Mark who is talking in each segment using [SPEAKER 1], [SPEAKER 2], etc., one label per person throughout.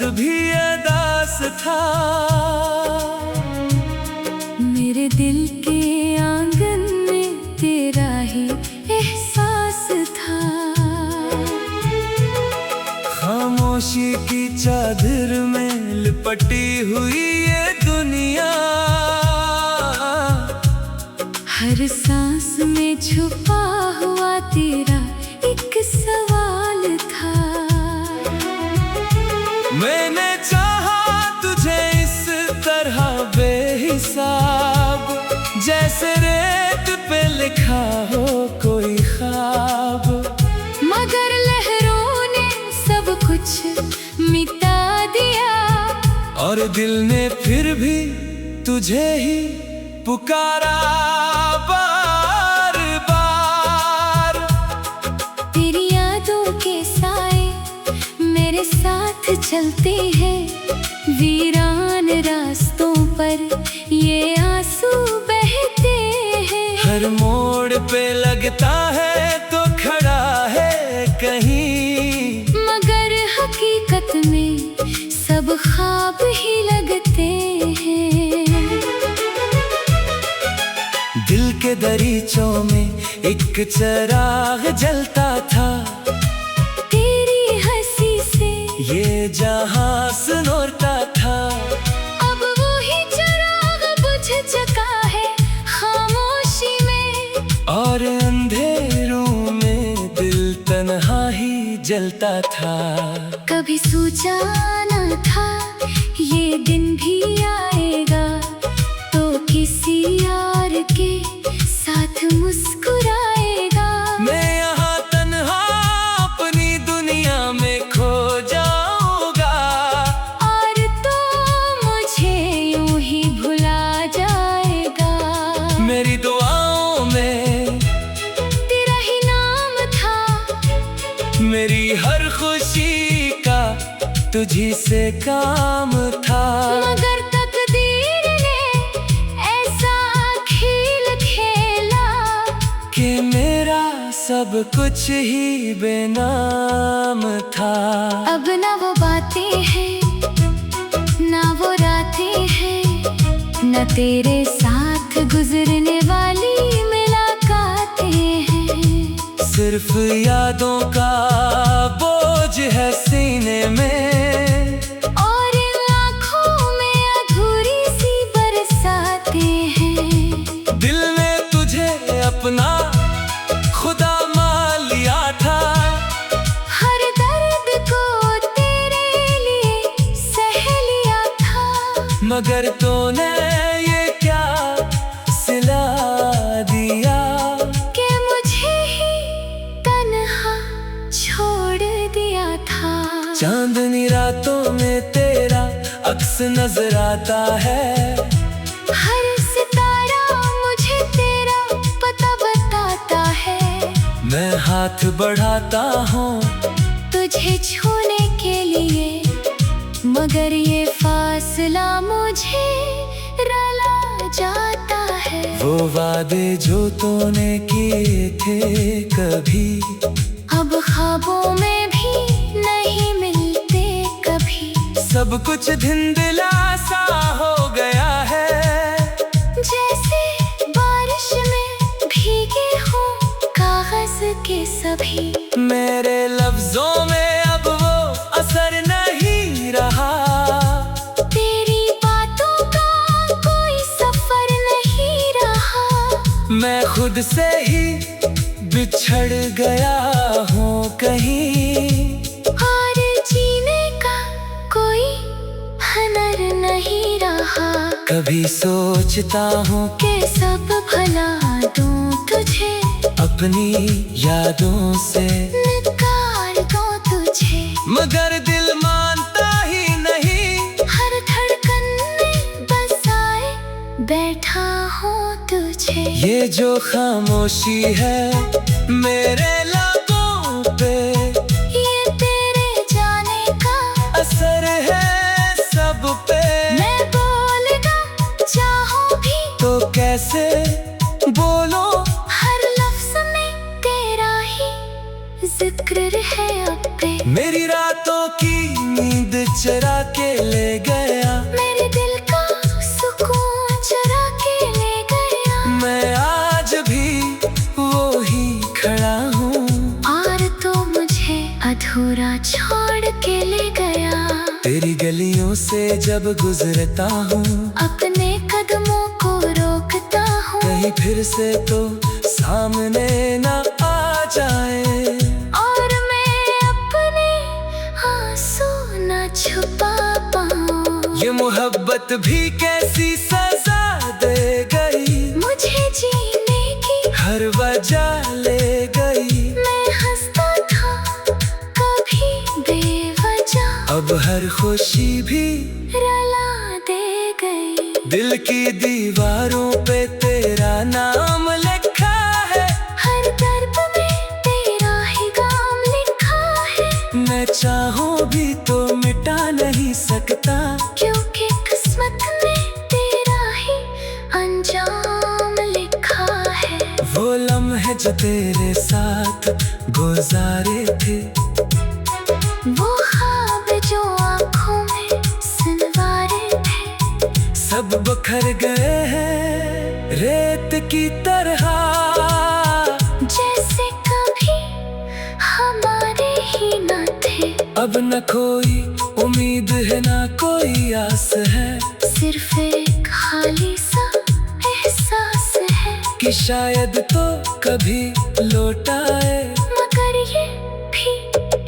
[SPEAKER 1] चांद भी अदास था।
[SPEAKER 2] मेरे दिल के आंगन में तेरा ही एहसास था।
[SPEAKER 1] खामोशी की चादर में लिपटी हुई ये दुनिया,
[SPEAKER 2] हर सांस में छुपा हुआ तेरा एक सवाल था।
[SPEAKER 1] मैंने चाहा तुझे इस तरह बेहिसाब, जैसे रेत पे लिखा हो कोई ख्वाब।
[SPEAKER 2] मगर लहरों ने सब कुछ मिटा दिया,
[SPEAKER 1] और दिल ने फिर भी तुझे ही पुकारा बार बार।
[SPEAKER 2] तेरी यादों के साए मेरे साथ चलते हैं, वीरान रास्तों पर ये आंसू बहते हैं।
[SPEAKER 1] हर मोड़ पे लगता है तो खड़ा है कहीं,
[SPEAKER 2] मगर हकीकत में सब ख्वाब ही लगते हैं।
[SPEAKER 1] दिल के दरीचों में एक चिराग जलता था,
[SPEAKER 2] तेरी हंसी से
[SPEAKER 1] ये जहां सुनोरता था।
[SPEAKER 2] अब वही चिराग बुझ चुका है खामोशी में,
[SPEAKER 1] और अंधेरों में दिल तन्हा ही जलता था।
[SPEAKER 2] कभी सोचा न था ये दिन भी आएगा, तो किसी यार के साथ मुस्कुराएगा।
[SPEAKER 1] मैं यहाँ तन्हा अपनी दुनिया में खो जाऊंगा,
[SPEAKER 2] और तो मुझे यूं ही भुला जाएगा।
[SPEAKER 1] मेरी दुआओं में
[SPEAKER 2] तेरा ही नाम था,
[SPEAKER 1] मेरी हर खुशी का तुझी से काम था।
[SPEAKER 2] मगर तकदीर ने ऐसा खेल खेला
[SPEAKER 1] कि मेरा सब कुछ ही बेनाम था।
[SPEAKER 2] अब ना वो बातें हैं ना वो रातें हैं, न तेरे साथ गुजरने वाली मुलाकातें हैं।
[SPEAKER 1] सिर्फ यादों का बोझ है सीने में,
[SPEAKER 2] और आँखों में अधूरी सी बरसातें हैं।
[SPEAKER 1] दिल ने तुझे अपना खुदा मान लिया था।
[SPEAKER 2] हर दर्द को तेरे लिए सह लिया था,
[SPEAKER 1] मगर तूने ये क्या सिला दिया
[SPEAKER 2] कि मुझे ही तन्हा छोड़ दिया था।
[SPEAKER 1] चांदनी रातों में तेरा अक्स नजर आता है,
[SPEAKER 2] हर सितारा मुझे तेरा पता बताता है।
[SPEAKER 1] मैं हाथ बढ़ाता हूँ
[SPEAKER 2] तुझे छूने के लिए, मगर ये फासला मुझे रुला जाता है।
[SPEAKER 1] वो वादे जो तूने किए थे कभी
[SPEAKER 2] अब ख्वाबों में भी नहीं मिलते कभी।
[SPEAKER 1] सब कुछ धुंधला सा हो गया है,
[SPEAKER 2] जैसे बारिश में भीगे हो कागज के सभी।
[SPEAKER 1] मेरे लफ्जों में अब वो असर नहीं रहा,
[SPEAKER 2] तेरी बातों का कोई सफर नहीं रहा।
[SPEAKER 1] मैं खुद से ही बिछड़ गया हूँ कहीं,
[SPEAKER 2] और जीने का कोई हुनर नहीं रहा।
[SPEAKER 1] कभी सोचता हूँ
[SPEAKER 2] कि सब भला दूं तुझे,
[SPEAKER 1] अपनी यादों से
[SPEAKER 2] निकाल दूं तुझे,
[SPEAKER 1] मगर दिल मानता ही नहीं।
[SPEAKER 2] हर धड़कन में बसाए बैठा हूँ तुझे।
[SPEAKER 1] ये जो खामोशी है मेरे लबों पे,
[SPEAKER 2] ये तेरे जाने का
[SPEAKER 1] असर है सब पे।
[SPEAKER 2] मैं बोलना चाहूं भी
[SPEAKER 1] तो कैसे बोलो,
[SPEAKER 2] हर लफ्ज में तेरा ही जिक्र है अब पे।
[SPEAKER 1] मेरी रातों की नींद चरा के ले गया।
[SPEAKER 2] मेरे दिल का सुकून चुरा के ले गया।
[SPEAKER 1] मैं आज भी वो ही खड़ा हूँ,
[SPEAKER 2] और तो मुझे अधूरा छोड़ के ले गया।
[SPEAKER 1] तेरी गलियों से जब गुजरता हूँ,
[SPEAKER 2] अपने कदमों को रोकता हूँ,
[SPEAKER 1] कहीं फिर से तो सामने ना आ जाए।
[SPEAKER 2] और मैं अपने आंसू न छुपा पाऊँ।
[SPEAKER 1] ये मोहब्बत भी कैसी सजा दे गई,
[SPEAKER 2] मुझे जीने की
[SPEAKER 1] हर वजह ले गई।
[SPEAKER 2] मैं हंसता था कभी बेवजह,
[SPEAKER 1] अब हर खुशी भी
[SPEAKER 2] रुला दे गई।
[SPEAKER 1] दिल की दीवारों पे तेरा नाम लिखा है,
[SPEAKER 2] हर दर्द में तेरा ही गाम लिखा है।
[SPEAKER 1] मैं चाहूँ भी तो मिटा नहीं सकता,
[SPEAKER 2] क्योंकि किस्मत में तेरा ही अंजाम लिखा है।
[SPEAKER 1] वो लम्हे जो तेरे साथ गुजारे थे,
[SPEAKER 2] वो ख्वाब जो आँखों में सुनवारे थे,
[SPEAKER 1] सब बिखर गए हैं रेत की तरह।
[SPEAKER 2] जैसे कभी हमारे ही न थे।
[SPEAKER 1] अब न कोई उम्मीद है ना कोई आस है,
[SPEAKER 2] सिर्फ एक खाली सा एहसास है
[SPEAKER 1] कि शायद तो कभी लौट आए।
[SPEAKER 2] मगर ये भी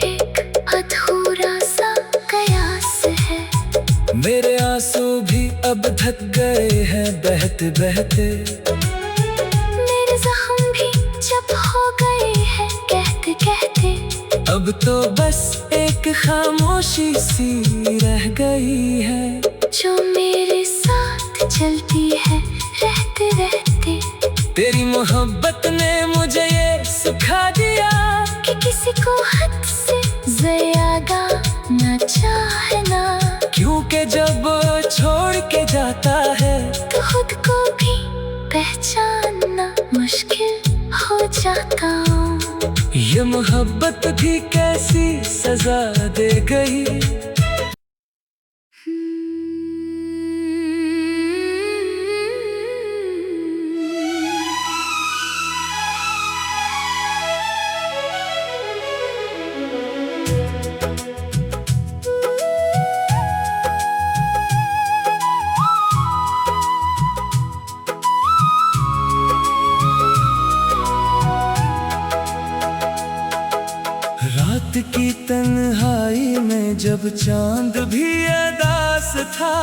[SPEAKER 2] एक अधूरा सा कयास है।
[SPEAKER 1] मेरे आंसू भी अब थक गए हैं बहते बहते,
[SPEAKER 2] मेरे जख्म भी जब हो गए हैं कहते कहते।
[SPEAKER 1] अब तो बस एक खामोशी सी रह गई है,
[SPEAKER 2] जो मेरे साथ चलती है रहते रहते।
[SPEAKER 1] तेरी मोहब्बत ने मुझे ये सिखा दिया
[SPEAKER 2] कि किसी को हद से ज्यादा न चाहना,
[SPEAKER 1] क्योंकि जब छोड़ के जाता है
[SPEAKER 2] तो खुद को भी पहचानना मुश्किल हो जाता हूँ।
[SPEAKER 1] ये मोहब्बत भी कैसी सजा दे गई। रात की तन्हाई में जब चांद भी अदास था,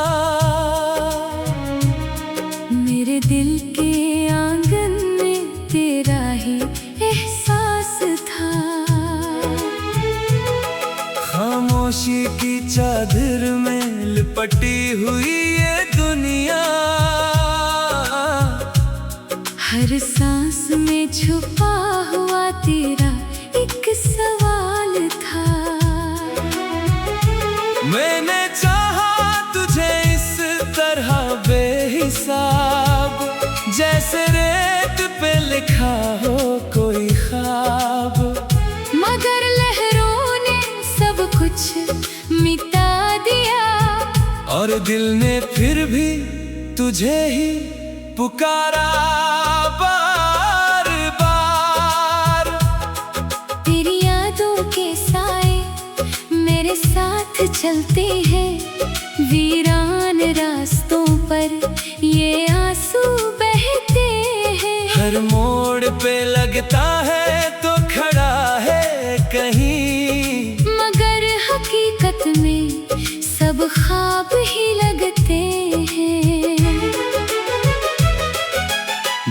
[SPEAKER 2] मेरे दिल के आंगन में तेरा ही एहसास था।
[SPEAKER 1] खामोशी की चादर में लिपटी हुई ये दुनिया,
[SPEAKER 2] हर सांस में छुपा हुआ तेरा एक सवाल था।
[SPEAKER 1] मैंने चाहा तुझे इस तरह बेहिसाब, जैसे रेत पे लिखा हो कोई ख्वाब।
[SPEAKER 2] मगर लहरों ने सब कुछ मिटा दिया,
[SPEAKER 1] और दिल ने फिर भी तुझे ही पुकारा बार बार।
[SPEAKER 2] तेरी यादों के साए मेरे साथ चलते हैं, वीरान रास्तों पर ये आंसू बहते हैं।
[SPEAKER 1] हर मोड़ पे लगता है तो खड़ा है कहीं,
[SPEAKER 2] मगर हकीकत में सब ख्वाब ही लगते हैं।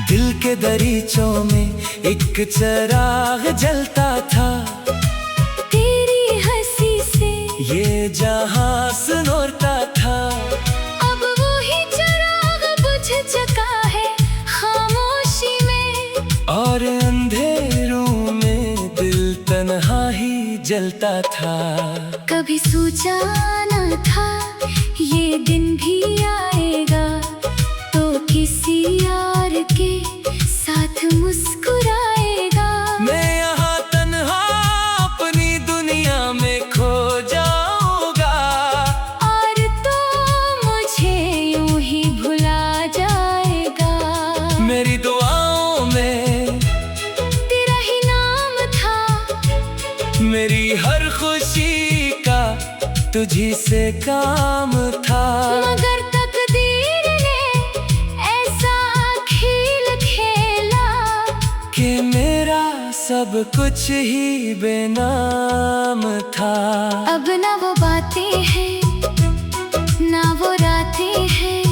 [SPEAKER 1] दिल के दरीचों में एक चिराग जलता था,
[SPEAKER 2] तेरी हंसी से
[SPEAKER 1] ये जहां सुनोरता था।
[SPEAKER 2] अब वही चिराग बुझ चुका है खामोशी में,
[SPEAKER 1] और अंधेरों में दिल तन्हा ही जलता था।
[SPEAKER 2] कभी सोचा न था ये दिन भी आएगा, तो किसी यार के साथ मुस्कुराएगा।
[SPEAKER 1] मैं यहाँ तन्हा अपनी दुनिया में खो जाऊंगा, तुझी से काम था।
[SPEAKER 2] मगर तकदीर ने ऐसा खेल खेला
[SPEAKER 1] कि मेरा सब कुछ ही बेनाम था।
[SPEAKER 2] अब ना वो बातें हैं, ना वो रातें हैं,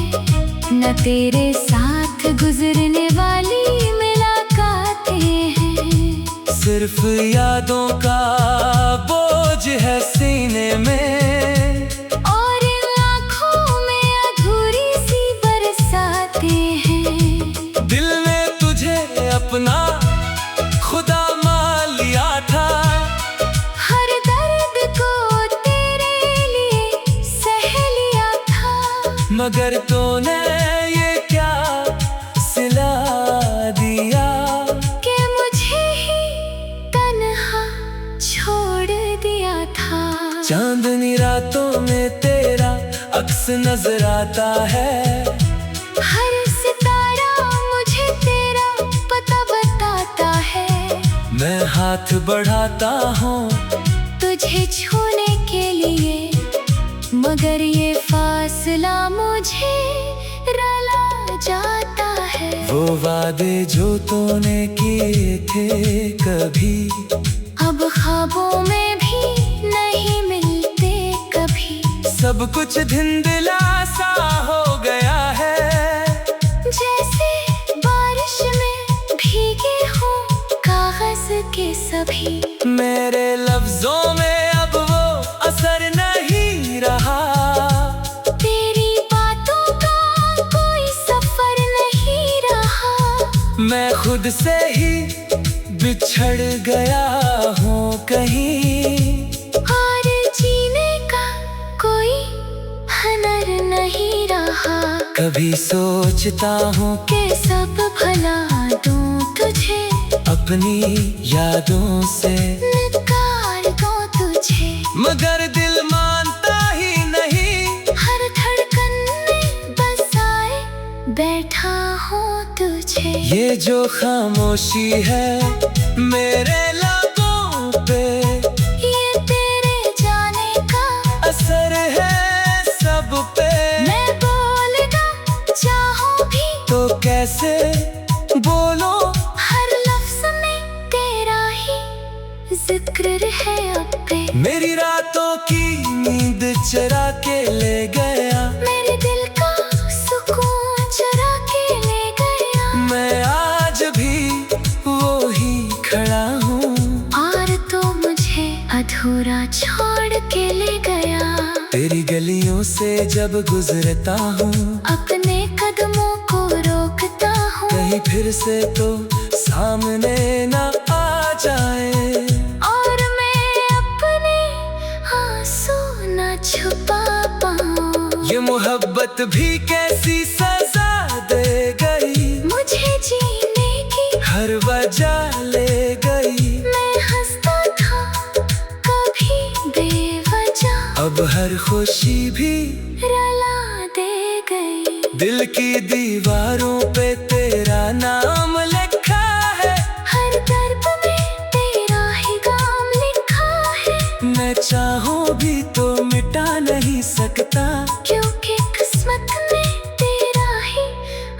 [SPEAKER 2] न तेरे साथ गुजरने वाली मुलाकातें हैं।
[SPEAKER 1] सिर्फ यादों का बोझ है सीने में,
[SPEAKER 2] और आँखों में अधूरी सी बरसातें हैं।
[SPEAKER 1] दिल ने तुझे अपना खुदा मान लिया था।
[SPEAKER 2] हर दर्द को तेरे लिए सह लिया था।
[SPEAKER 1] मगर तूने ये क्या सिला दिया
[SPEAKER 2] कि मुझे ही तन्हा छोड़ दिया था।
[SPEAKER 1] चांदनी रातों में तेरा अक्स नजर आता है।
[SPEAKER 2] हर सितारा मुझे तेरा पता बताता है।
[SPEAKER 1] मैं हाथ बढ़ाता हूँ
[SPEAKER 2] तुझे छूने के लिए, मगर ये फासला मुझे रुला जाता है।
[SPEAKER 1] वो वादे जो तूने किए थे कभी
[SPEAKER 2] अब ख्वाबों में भी नहीं मिलते कभी।
[SPEAKER 1] सब कुछ धुंधला सा हो गया है।
[SPEAKER 2] जैसे बारिश में भीगे हो कागज के सभी।
[SPEAKER 1] मेरे लफ्जों में अब वो असर नहीं रहा।
[SPEAKER 2] तेरी बातों का कोई सफर नहीं रहा।
[SPEAKER 1] मैं खुद से ही बिछड़ गया हूँ कहीं,
[SPEAKER 2] और जीने का कोई हुनर नहीं रहा।
[SPEAKER 1] कभी सोचता हूँ
[SPEAKER 2] कि सब भला दूं तुझे,
[SPEAKER 1] अपनी यादों से
[SPEAKER 2] निकाल दूं तुझे।
[SPEAKER 1] मगर दिल मानता ही नहीं।
[SPEAKER 2] हर धड़कन में बसाए बैठा हूँ तुझे।
[SPEAKER 1] ये जो खामोशी है मेरे लबों पे,
[SPEAKER 2] ये तेरे जाने का
[SPEAKER 1] असर है सब पे।
[SPEAKER 2] मैं बोलना चाहूँ भी
[SPEAKER 1] तो कैसे बोलो,
[SPEAKER 2] हर लफ्ज में तेरा ही जिक्र है अब पे।
[SPEAKER 1] मेरी रातों की नींद चुरा के ले गया।
[SPEAKER 2] मेरे दिल का सुकून चुरा के ले गया।
[SPEAKER 1] मैं आज भी वो ही खड़ा हूँ,
[SPEAKER 2] और तो मुझे अधूरा छोड़ के ले गया।
[SPEAKER 1] तेरी गलियों से जब गुजरता हूँ,
[SPEAKER 2] अपने कदमों को रोकता हूँ।
[SPEAKER 1] कहीं फिर से तो सामने ना आ जाए।
[SPEAKER 2] और मैं अपने आंसू न छुपा पाऊँ।
[SPEAKER 1] ये मोहब्बत भी कैसी सजा दे गई,
[SPEAKER 2] मुझे जीने की
[SPEAKER 1] हर वजह ले गई।
[SPEAKER 2] मैं हंसता था कभी बेवजह,
[SPEAKER 1] अब हर खुशी भी
[SPEAKER 2] रुला दे गई।
[SPEAKER 1] दिल की दीवारों पे तेरा नाम लिखा है।
[SPEAKER 2] हर दर्द में तेरा ही गाम लिखा है।
[SPEAKER 1] मैं चाहूँ भी तो मिटा नहीं सकता,
[SPEAKER 2] क्योंकि किस्मत में तेरा ही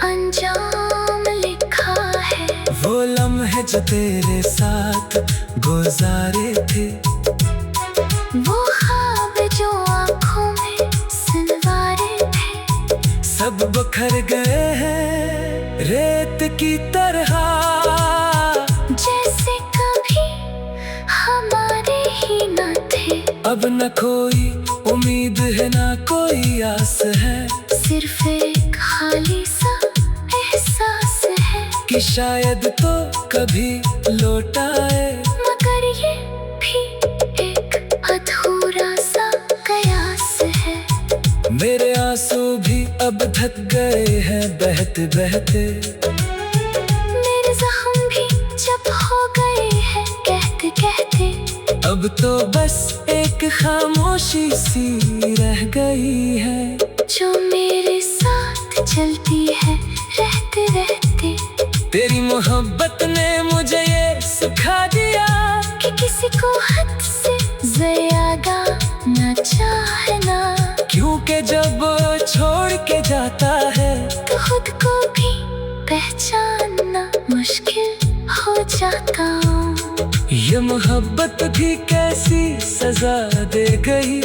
[SPEAKER 2] अंजाम लिखा है।
[SPEAKER 1] वो लम्हे जो तेरे साथ गुजारे थे,
[SPEAKER 2] वो ख्वाब जो आँखों में सनवारे थे,
[SPEAKER 1] सब बखर गए हैं रेत की तरह।
[SPEAKER 2] जैसे कभी हमारे ही न थे।
[SPEAKER 1] अब न कोई उम्मीद है ना कोई आस है,
[SPEAKER 2] सिर्फ एक खाली सा एहसास है
[SPEAKER 1] कि शायद तो कभी लौट आए।
[SPEAKER 2] मगर ये भी एक अधूरा सा कयास है।
[SPEAKER 1] मेरे आंसू भी अब थक गए हैं बहते बहते।
[SPEAKER 2] मेरे जख्म भी जब हो गए हैं कहते कहते।
[SPEAKER 1] अब तो बस एक खामोशी सी रह गई है,
[SPEAKER 2] जो मेरे साथ चलती है रहते रहते।
[SPEAKER 1] तेरी मोहब्बत ने मुझे ये सिखा दिया
[SPEAKER 2] कि किसी को हद से ज्यादा न चाहना,
[SPEAKER 1] क्योंकि जब छोड़ के जाता है
[SPEAKER 2] तो खुद को भी पहचानना मुश्किल हो जाता।
[SPEAKER 1] ये मोहब्बत भी कैसी सजा दे गई।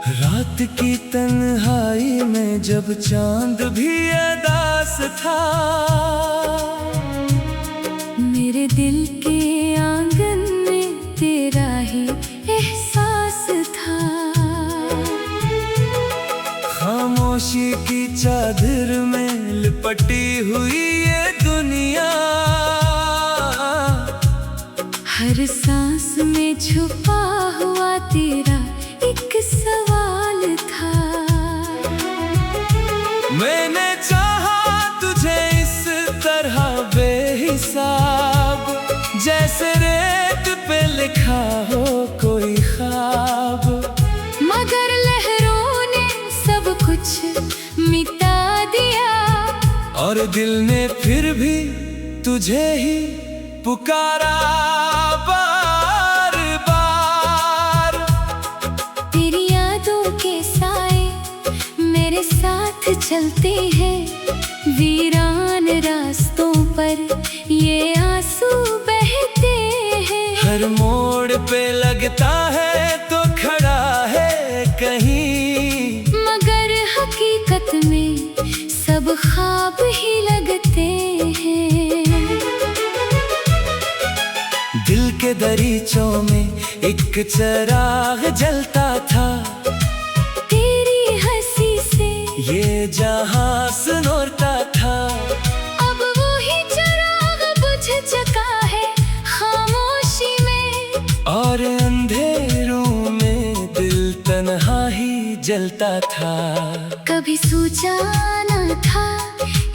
[SPEAKER 1] रात की तन्हाई में जब चांद भी अदास था,
[SPEAKER 2] मेरे दिल के आंगन में तेरा ही एहसास था।
[SPEAKER 1] खामोशी की चादर में लिपटी हुई ये दुनिया,
[SPEAKER 2] हर सांस में छुपा हुआ तेरा एक सवाल था।
[SPEAKER 1] मैंने चाहा तुझे इस तरह बेहिसाब, जैसे रेत पे लिखा हो कोई ख्वाब।
[SPEAKER 2] मगर लहरों ने सब कुछ मिटा दिया,
[SPEAKER 1] और दिल ने फिर भी तुझे ही पुकारा बार बार।
[SPEAKER 2] तेरी यादों के साए मेरे साथ चलते हैं, वीरान रास्तों पर ये आंसू बहते हैं।
[SPEAKER 1] हर मोड़ पे लगता है तो खड़ा है कहीं,
[SPEAKER 2] मगर हकीकत में सब ख्वाब ही लगते हैं।
[SPEAKER 1] दिल के दरीचों में एक चिराग जलता था,
[SPEAKER 2] तेरी हंसी से
[SPEAKER 1] ये जहां सुनोरता था।
[SPEAKER 2] अब वही चिराग बुझ चुका है खामोशी में,
[SPEAKER 1] और अंधेरों में दिल तन्हा ही जलता था।
[SPEAKER 2] कभी सोचा न था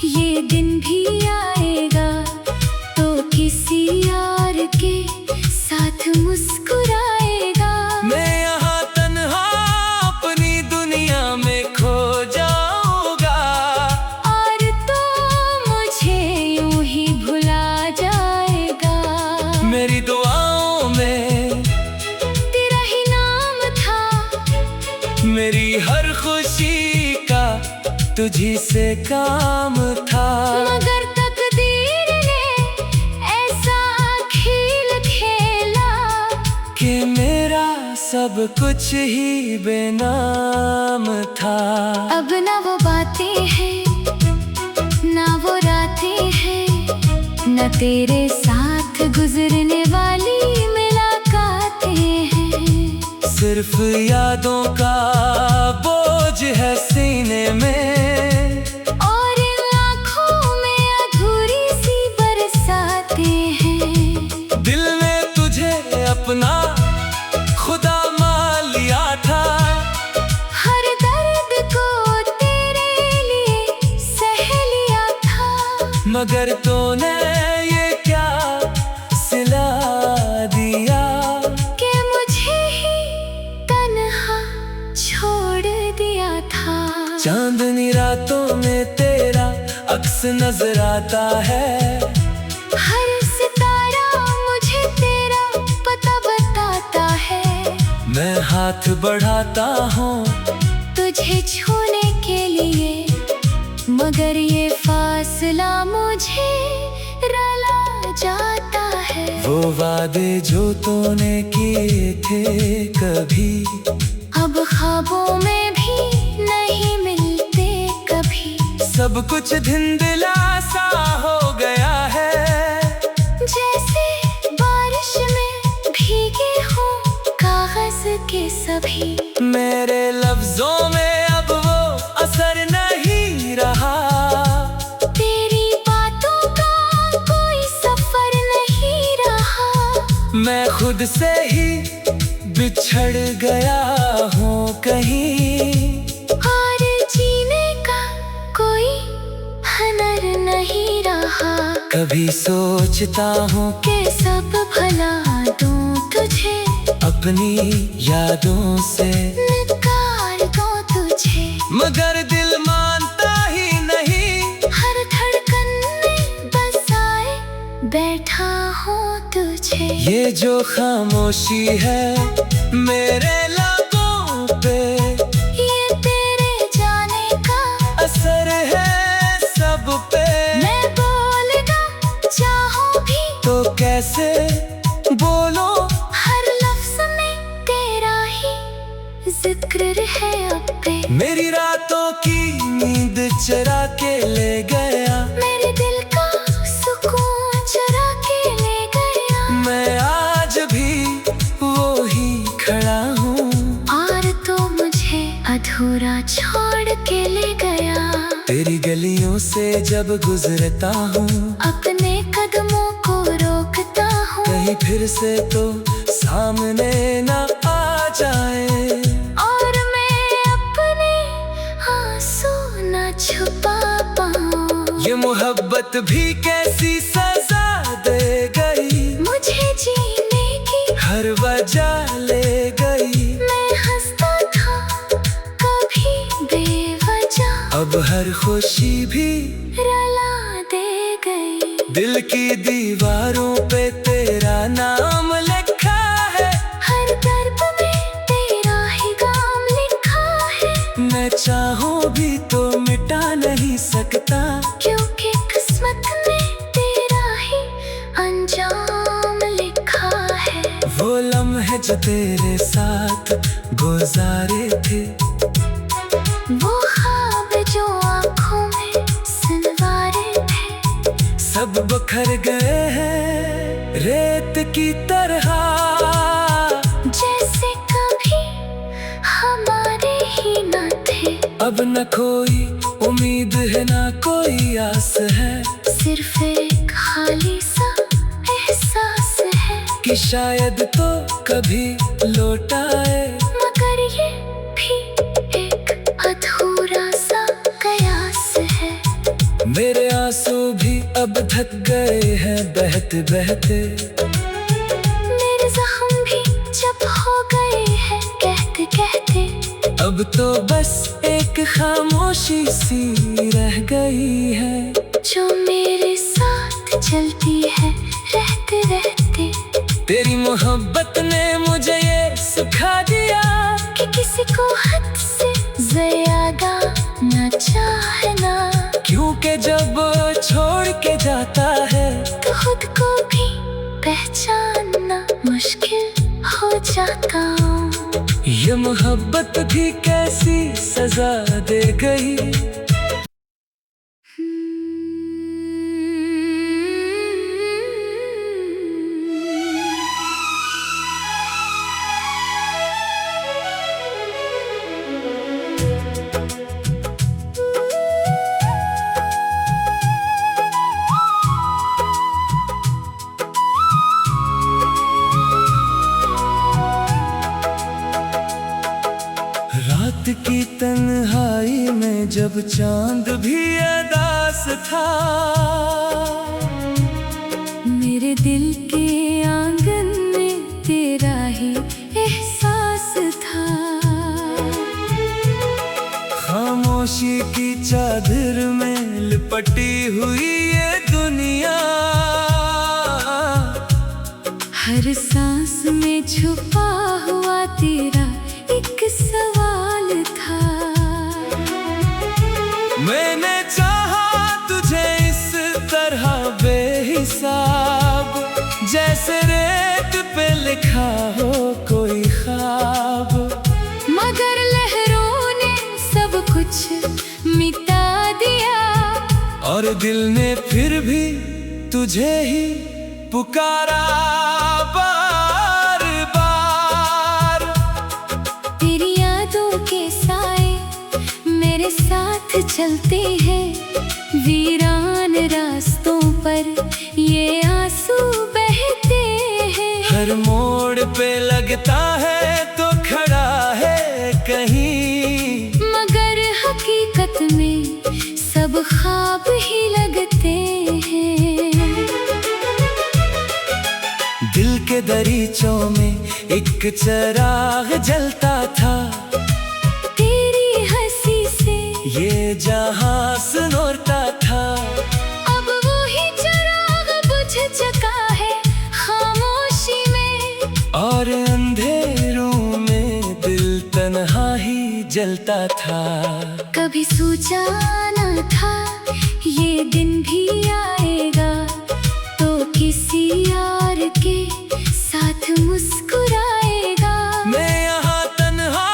[SPEAKER 2] ये दिन भी आएगा, तो किसी यार के साथ मुस्कुराएगा।
[SPEAKER 1] मैं यहाँ तन्हा अपनी दुनिया में खो जाऊंगा,
[SPEAKER 2] और तो मुझे यूं ही भुला जाएगा।
[SPEAKER 1] मेरी दुआओं में
[SPEAKER 2] तेरा ही नाम था,
[SPEAKER 1] मेरी हर खुशी का तुझी से काम था।
[SPEAKER 2] मगर तकदीर ने ऐसा खेल खेला
[SPEAKER 1] कि मेरा सब कुछ ही बेनाम था।
[SPEAKER 2] अब ना वो बातें हैं ना वो रातें हैं, न तेरे साथ गुजरने वाली मुलाकातें हैं।
[SPEAKER 1] सिर्फ यादों का बोझ है सीने में,
[SPEAKER 2] और इन आँखों में अधूरी सी बरसातें हैं।
[SPEAKER 1] दिल ने तुझे अपना खुदा मान लिया था,
[SPEAKER 2] हर दर्द को तेरे लिए सह लिया था।
[SPEAKER 1] मगर तूने ये क्या सिला दिया
[SPEAKER 2] कि मुझे ही तन्हा छोड़ दिया था।
[SPEAKER 1] चांदनी रातों में तेरा अक्स नजर आता है,
[SPEAKER 2] हर सितारा मुझे तेरा पता बताता है।
[SPEAKER 1] मैं हाथ बढ़ाता हूँ
[SPEAKER 2] तुझे छूने के लिए, मगर ये फासला मुझे रुला जाता है।
[SPEAKER 1] वो वादे जो तूने किए थे कभी,
[SPEAKER 2] अब ख्वाबों में भी नहीं मिलते कभी।
[SPEAKER 1] सब कुछ धुंधला सा हो गया है,
[SPEAKER 2] जैसे बारिश में भीगे हो कागज के सभी।
[SPEAKER 1] मेरे लफ्जों में अब वो असर नहीं रहा,
[SPEAKER 2] तेरी बातों का कोई सफर नहीं रहा।
[SPEAKER 1] मैं खुद से ही बिछड़ गया हूँ कहीं,
[SPEAKER 2] और जीने का नहीं रहा।
[SPEAKER 1] कभी सोचता हूँ
[SPEAKER 2] कि सब भला दूं तुझे,
[SPEAKER 1] अपनी यादों से
[SPEAKER 2] निकाल दूं तुझे,
[SPEAKER 1] मगर दिल मानता ही नहीं।
[SPEAKER 2] हर धड़कन में बसाए बैठा हूँ तुझे।
[SPEAKER 1] ये जो खामोशी है मेरे लबों पे,
[SPEAKER 2] ये तेरे जाने का
[SPEAKER 1] असर है सब पे।
[SPEAKER 2] मैं बोलना चाहूँ भी
[SPEAKER 1] तो कैसे बोलो,
[SPEAKER 2] हर लफ्ज में तेरा ही जिक्र है अब पे।
[SPEAKER 1] मेरी रातों की नींद चरा के ले गया,
[SPEAKER 2] मेरे दिल का सुकून चुरा के ले गया।
[SPEAKER 1] मैं आज भी वो ही खड़ा हूँ,
[SPEAKER 2] और तो मुझे अधूरा छोड़ के ले गया।
[SPEAKER 1] तेरी गलियों से जब गुजरता हूँ,
[SPEAKER 2] अपने कदमों को रोकता हूँ,
[SPEAKER 1] कहीं फिर से तो सामने ना आ जाए।
[SPEAKER 2] और मैं अपने आंसू न छुपा पाऊँ।
[SPEAKER 1] ये मोहब्बत भी कैसी सजा दे गई,
[SPEAKER 2] मुझे जीने की
[SPEAKER 1] हर वजह ले गई।
[SPEAKER 2] मैं हंसता था कभी बेवजह,
[SPEAKER 1] अब हर खुशी भी
[SPEAKER 2] रुला दे गई।
[SPEAKER 1] दिल की दीवारों पे तेरा नाम लिखा है,
[SPEAKER 2] हर दर्द में तेरा ही गाम लिखा है।
[SPEAKER 1] मैं चाहूँ भी तो मिटा नहीं सकता,
[SPEAKER 2] क्योंकि किस्मत में तेरा ही अंजाम लिखा है।
[SPEAKER 1] वो लम्हे जो तेरे साथ गुजारे थे,
[SPEAKER 2] वो ख्वाब जो आँखों में सिनवारे थे,
[SPEAKER 1] सब बखर गए हैं रेत की तरह।
[SPEAKER 2] जैसे कभी हमारे ही न थे।
[SPEAKER 1] अब न कोई उम्मीद है ना कोई आस है,
[SPEAKER 2] सिर्फ एक खाली सा एहसास है
[SPEAKER 1] कि शायद तो कभी लौट आए।
[SPEAKER 2] मगर ये भी एक अधूरा सा कयास है।
[SPEAKER 1] मेरे आंसू भी अब थक गए हैं बहते बहते,
[SPEAKER 2] मेरे जख्म भी जब हो गए हैं कहते कहते।
[SPEAKER 1] अब तो बस एक खामोशी सी रह गई है,
[SPEAKER 2] जो मेरे साथ चलती है रहते रहते।
[SPEAKER 1] तेरी मोहब्बत ने मुझे ये सिखा दिया
[SPEAKER 2] कि किसी को हद से ज्यादा न चाहना,
[SPEAKER 1] क्योंकि जब छोड़ के जाता है
[SPEAKER 2] तो खुद को भी पहचानना मुश्किल हो जाता।
[SPEAKER 1] ये मोहब्बत भी कैसी सजा दे गई। रात की तन्हाई में जब चांद भी अदास था,
[SPEAKER 2] मेरे दिल के आंगन में तेरा ही एहसास था।
[SPEAKER 1] खामोशी की चादर में लिपटी हुई ये दुनिया,
[SPEAKER 2] हर सांस में छुपा हुआ तेरा एक सवाल था।
[SPEAKER 1] मैंने चाहा तुझे इस तरह बेहिसाब, जैसे रेत पे लिखा हो कोई ख्वाब।
[SPEAKER 2] मगर लहरों ने सब कुछ मिटा दिया,
[SPEAKER 1] और दिल ने फिर भी तुझे ही पुकारा बार बार।
[SPEAKER 2] तेरी यादों के साए मेरे साथ चलते हैं, वीरान रास्तों पर ये आंसू बहते हैं।
[SPEAKER 1] हर मोड़ पे लगता है तो खड़ा है कहीं,
[SPEAKER 2] मगर हकीकत में सब ख्वाब ही लगते
[SPEAKER 1] एक चिराग जलता था,
[SPEAKER 2] तेरी हंसी से
[SPEAKER 1] ये जहां सुनोरता था।
[SPEAKER 2] अब वही चिराग बुझ चुका है खामोशी में,
[SPEAKER 1] और अंधेरों में दिल तन्हा ही जलता था।
[SPEAKER 2] कभी सोचा न था ये दिन भी आएगा, तो किसी यार के साथ मुस्कुराएगा।
[SPEAKER 1] मैं यहाँ तन्हा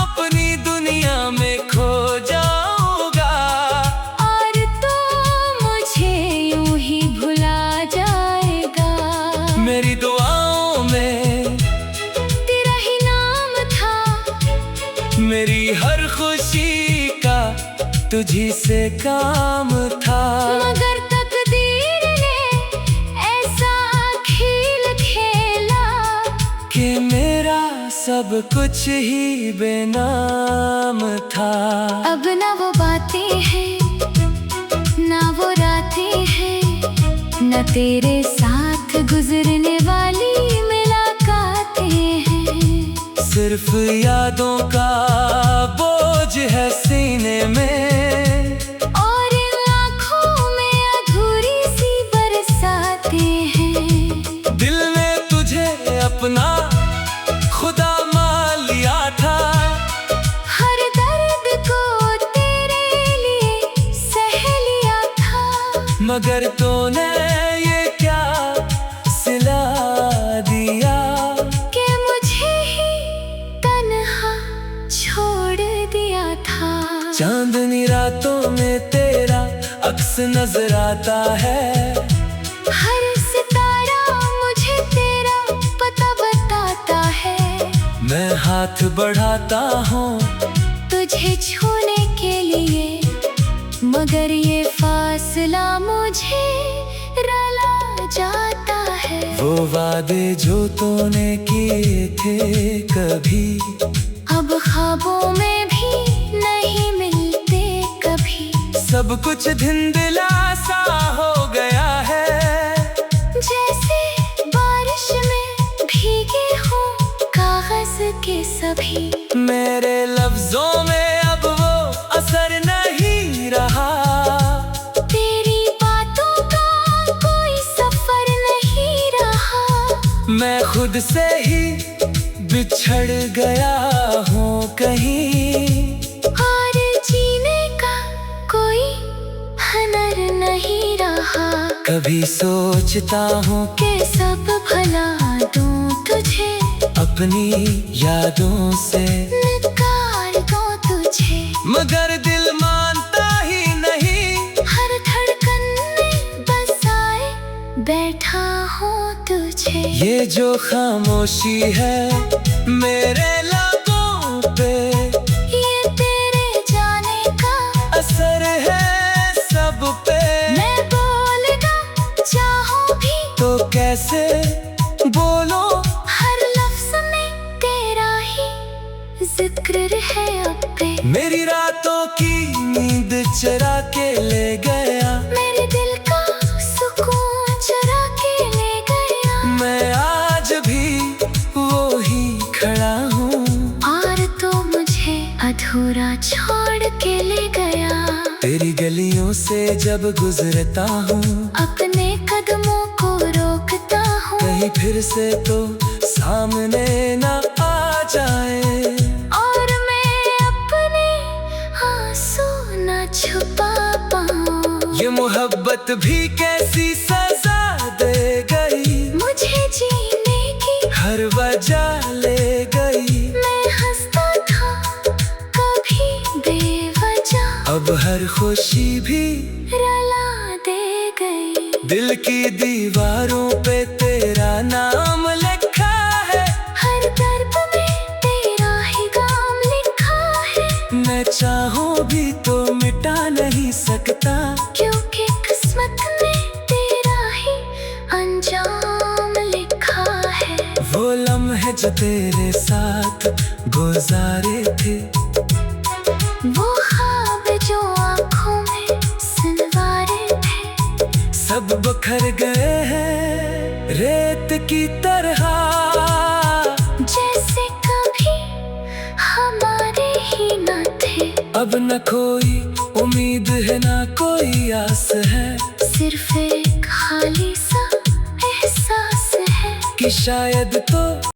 [SPEAKER 1] अपनी दुनिया में खो जाऊंगा,
[SPEAKER 2] और तो मुझे यूं ही भुला जाएगा।
[SPEAKER 1] मेरी दुआओं में
[SPEAKER 2] तेरा ही नाम था,
[SPEAKER 1] मेरी हर खुशी का तुझी से काम था।
[SPEAKER 2] मगर तकदीर ने ऐसा खेल खेला
[SPEAKER 1] कि मेरा सब कुछ ही बेनाम था।
[SPEAKER 2] अब ना वो बातें हैं, ना वो रातें हैं, न तेरे साथ गुजरने वाली मुलाकातें हैं।
[SPEAKER 1] सिर्फ यादों का बोझ है सीने में,
[SPEAKER 2] और आँखों में अधूरी सी बरसातें हैं।
[SPEAKER 1] दिल ने तुझे अपना खुदा मान लिया था।
[SPEAKER 2] हर दर्द को तेरे लिए सह लिया था,
[SPEAKER 1] मगर तूने ये क्या सिला दिया
[SPEAKER 2] कि मुझे ही तन्हा छोड़ दिया था।
[SPEAKER 1] चांदनी रातों में तेरा अक्स नजर आता है,
[SPEAKER 2] हर सितारा मुझे तेरा पता बताता है।
[SPEAKER 1] मैं हाथ बढ़ाता हूँ
[SPEAKER 2] तुझे छूने के लिए, मगर ये फासला मुझे रुला जाता है।
[SPEAKER 1] वो वादे जो तूने किए थे कभी
[SPEAKER 2] अब ख्वाबों में भी नहीं मिलते कभी।
[SPEAKER 1] सब कुछ धुंधला सा हो गया है,
[SPEAKER 2] जैसे बारिश में भीगे हो कागज के सभी।
[SPEAKER 1] मेरे लफ्जों में अब वो असर नहीं रहा,
[SPEAKER 2] तेरी बातों का कोई सफर नहीं रहा।
[SPEAKER 1] मैं खुद से ही बिछड़ गया हूँ कहीं,
[SPEAKER 2] और जीने का कोई हुनर नहीं रहा।
[SPEAKER 1] कभी सोचता हूँ
[SPEAKER 2] कि सब भला दूं तुझे,
[SPEAKER 1] अपनी यादों से
[SPEAKER 2] निकाल दूं तुझे,
[SPEAKER 1] मगर दिल मानता ही नहीं।
[SPEAKER 2] हर धड़कन में बसाए बैठा हूँ तुझे।
[SPEAKER 1] ये जो खामोशी है मेरे लबों पे,
[SPEAKER 2] ये तेरे जाने का
[SPEAKER 1] असर है सब पे।
[SPEAKER 2] मैं बोलना चाहूँ भी
[SPEAKER 1] तो कैसे बोलो,
[SPEAKER 2] हर लफ्ज में तेरा ही जिक्र है अब पे।
[SPEAKER 1] मेरी रातों की नींद चुरा के ले गया,
[SPEAKER 2] मेरे दिल का सुकून चुरा के ले गया।
[SPEAKER 1] मैं आज भी वो ही खड़ा हूँ,
[SPEAKER 2] और तो मुझे अधूरा छोड़ के ले गया।
[SPEAKER 1] तेरी गलियों से जब गुजरता हूँ,
[SPEAKER 2] अपने कदमों को रोकता हूँ,
[SPEAKER 1] कहीं फिर से तो सामने ना आ जाए।
[SPEAKER 2] और मैं अपने आंसू न छुपा पाऊँ।
[SPEAKER 1] ये मोहब्बत भी कैसी सजा दे गई,
[SPEAKER 2] मुझे जीने की
[SPEAKER 1] हर वजह ले गई।
[SPEAKER 2] मैं हंसता था कभी बेवजह,
[SPEAKER 1] अब हर खुशी भी
[SPEAKER 2] रुला दे गई।
[SPEAKER 1] दिल की दीवारों पे तेरा नाम लिखा है,
[SPEAKER 2] हर दर्द में तेरा ही गाम लिखा है।
[SPEAKER 1] मैं चाहूँ भी तो मिटा नहीं सकता,
[SPEAKER 2] क्योंकि किस्मत में तेरा ही अंजाम लिखा है।
[SPEAKER 1] वो लम्हे जो तेरे साथ गुजारे थे,
[SPEAKER 2] वो ख्वाब जो आँखों में सिलवारे थे,
[SPEAKER 1] सब बिखर गए हैं रेत की तरह। अब न कोई उम्मीद है ना कोई आस है,
[SPEAKER 2] सिर्फ एक खाली सा एहसास है
[SPEAKER 1] कि शायद तो